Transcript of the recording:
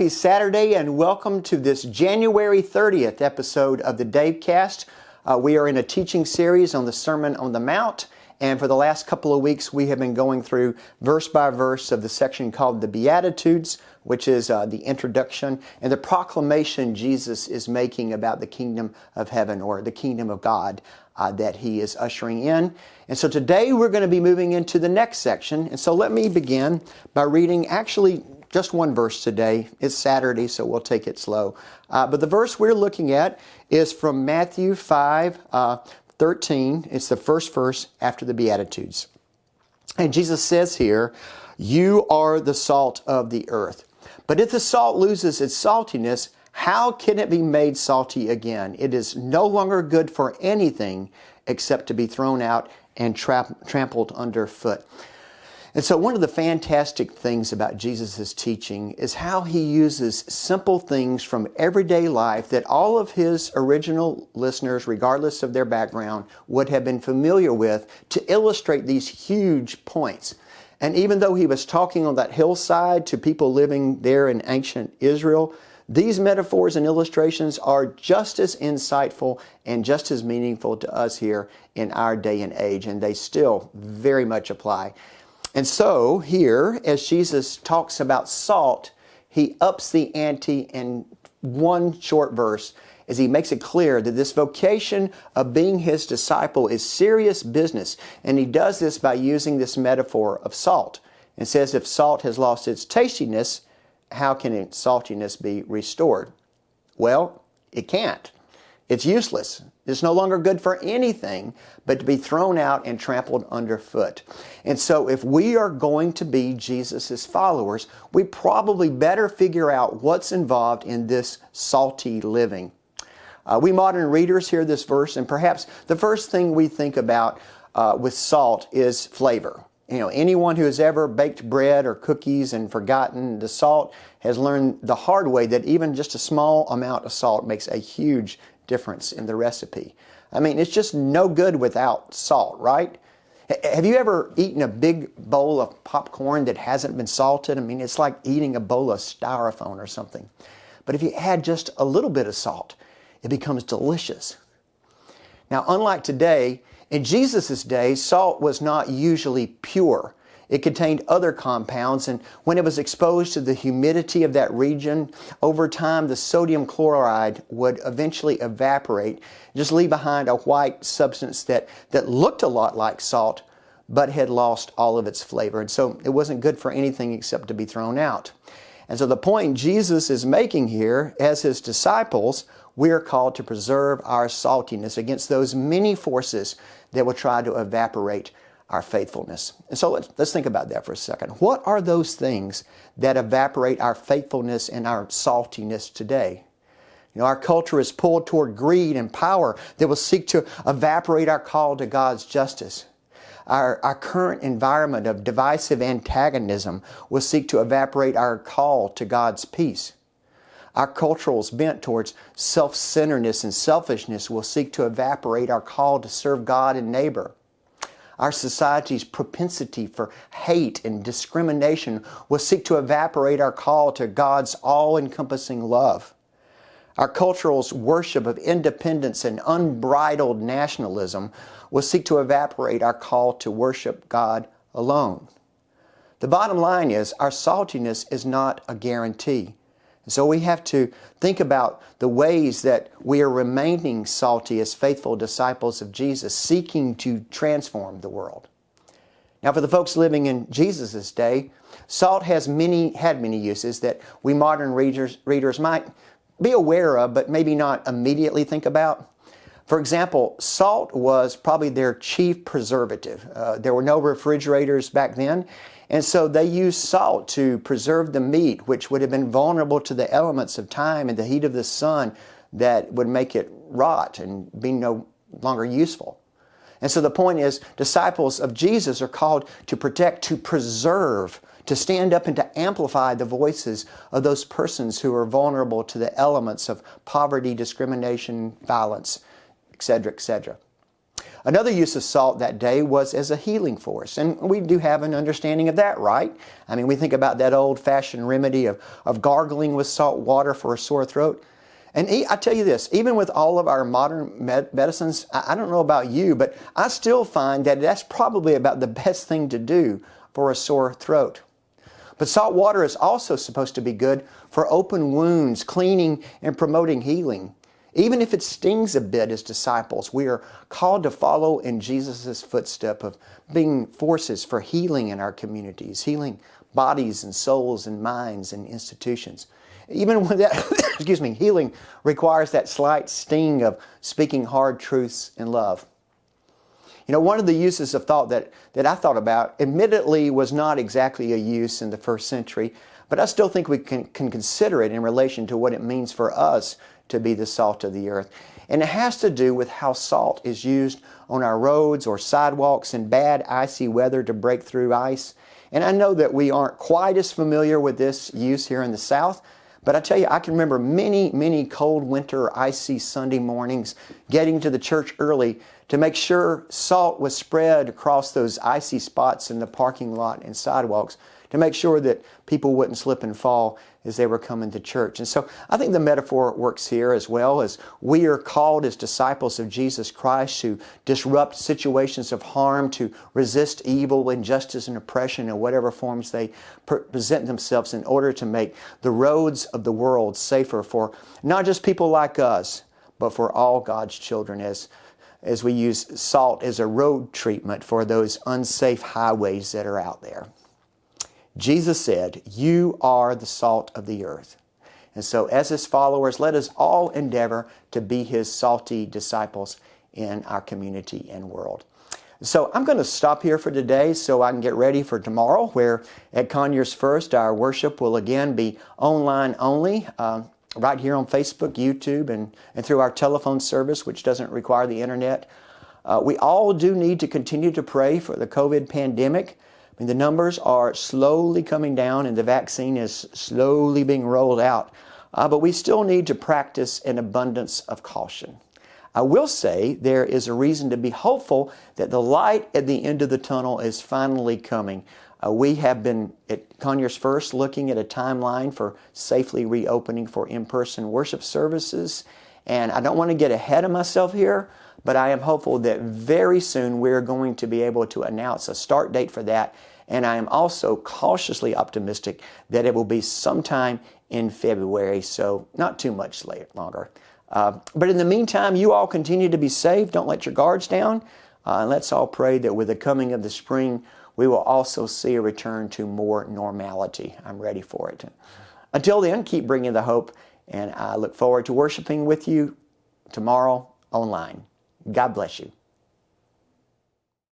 happy Saturday and welcome to this January 30th episode of the DaveCast. We are in a teaching series on the Sermon on the Mount, and for the last couple of weeks we have been going through verse by verse of the section called the Beatitudes, which is the introduction and the proclamation Jesus is making about the kingdom of heaven or the kingdom of God that he is ushering in. And so today we're going to be moving into the next section. And so let me begin by reading actually just one verse today. It's Saturday, so we'll take it slow. But the verse we're looking at is from Matthew 5:13. It's the first verse after the Beatitudes. And Jesus says here, "You are the salt of the earth. But if the salt loses its saltiness, how can it be made salty again? It is no longer good for anything except to be thrown out and trampled underfoot." And so one of the fantastic things about Jesus' teaching is how he uses simple things from everyday life that all of his original listeners, regardless of their background, would have been familiar with to illustrate these huge points. And even though he was talking on that hillside to people living there in ancient Israel, these metaphors and illustrations are just as insightful and just as meaningful to us here in our day and age, and they still very much apply. And so here, as Jesus talks about salt, he ups the ante in one short verse as he makes it clear that this vocation of being his disciple is serious business. And he does this by using this metaphor of salt. And says if salt has lost its tastiness, how can its saltiness be restored? Well, it can't. It's useless. It's no longer good for anything but to be thrown out and trampled underfoot. And so if we are going to be Jesus' followers, we probably better figure out what's involved in this salty living. We modern readers hear this verse, and perhaps the first thing we think about with salt is flavor. Anyone who has ever baked bread or cookies and forgotten the salt has learned the hard way that even just a small amount of salt makes a huge difference in the recipe. I mean, it's just no good without salt, right? Have you ever eaten a big bowl of popcorn that hasn't been salted? I mean, it's like eating a bowl of styrofoam or something. But if you add just a little bit of salt, it becomes delicious. Now, unlike today, in Jesus' day, salt was not usually pure. It contained other compounds, and when it was exposed to the humidity of that region, over time the sodium chloride would eventually evaporate, just leave behind a white substance that looked a lot like salt, but had lost all of its flavor. And so it wasn't good for anything except to be thrown out. And so the point Jesus is making here, as his disciples, we are called to preserve our saltiness against those many forces that will try to evaporate our faithfulness. And so let's think about that for a second. What are those things that evaporate our faithfulness and our saltiness today? Our culture is pulled toward greed and power that will seek to evaporate our call to God's justice. Our current environment of divisive antagonism will seek to evaporate our call to God's peace. Our cultural bent towards self-centeredness and selfishness will seek to evaporate our call to serve God and neighbor. Our society's propensity for hate and discrimination will seek to evaporate our call to God's all-encompassing love. Our cultural's worship of independence and unbridled nationalism will seek to evaporate our call to worship God alone. The bottom line is our saltiness is not a guarantee. So we have to think about the ways that we are remaining salty as faithful disciples of Jesus, seeking to transform the world. Now, for the folks living in Jesus' day, salt had many uses that we modern readers might be aware of, but maybe not immediately think about. For example, salt was probably their chief preservative. There were no refrigerators back then, and so they used salt to preserve the meat, which would have been vulnerable to the elements of time and the heat of the sun that would make it rot and be no longer useful. And so the point is, disciples of Jesus are called to protect, to preserve, to stand up and to amplify the voices of those persons who are vulnerable to the elements of poverty, discrimination, violence, etc., etc. Another use of salt that day was as a healing force. And we do have an understanding of that, right? I mean, we think about that old-fashioned remedy of gargling with salt water for a sore throat. And I tell you this, even with all of our modern medicines, I don't know about you, but I still find that that's probably about the best thing to do for a sore throat. But salt water is also supposed to be good for open wounds, cleaning and promoting healing. Even if it stings a bit as disciples, we are called to follow in Jesus' footstep of being forces for healing in our communities, healing bodies and souls and minds and institutions. Even when that, healing requires that slight sting of speaking hard truths in love. You know, one of the uses of thought that I thought about, admittedly was not exactly a use in the first century, but I still think we can consider it in relation to what it means for us to be the salt of the earth. And it has to do with how salt is used on our roads or sidewalks in bad, icy weather to break through ice. And I know that we aren't quite as familiar with this use here in the South, but I tell you, I can remember many, many cold winter, icy Sunday mornings getting to the church early to make sure salt was spread across those icy spots in the parking lot and sidewalks to make sure that people wouldn't slip and fall as they were coming to church. And so I think the metaphor works here as well, as we are called as disciples of Jesus Christ to disrupt situations of harm, to resist evil, injustice, and oppression in whatever forms they present themselves in order to make the roads of the world safer for not just people like us, but for all God's children, as we use salt as a road treatment for those unsafe highways that are out there. Jesus said, "You are the salt of the earth." And so as His followers, let us all endeavor to be His salty disciples in our community and world. So I'm going to stop here for today so I can get ready for tomorrow, where at Conyers First, our worship will again be online only, right here on Facebook, YouTube, and through our telephone service, which doesn't require the internet. We all do need to continue to pray for the COVID pandemic. I mean, the numbers are slowly coming down and the vaccine is slowly being rolled out. But we still need to practice an abundance of caution. I will say there is a reason to be hopeful that the light at the end of the tunnel is finally coming. We have been at Conyers First looking at a timeline for safely reopening for in-person worship services. And I don't want to get ahead of myself here, but I am hopeful that very soon we're going to be able to announce a start date for that. And I am also cautiously optimistic that it will be sometime in February, so not too much longer. But in the meantime, you all continue to be safe. Don't let your guards down. And let's all pray that with the coming of the spring, we will also see a return to more normality. I'm ready for it. Until then, keep bringing the hope, and I look forward to worshiping with you tomorrow online. God bless you.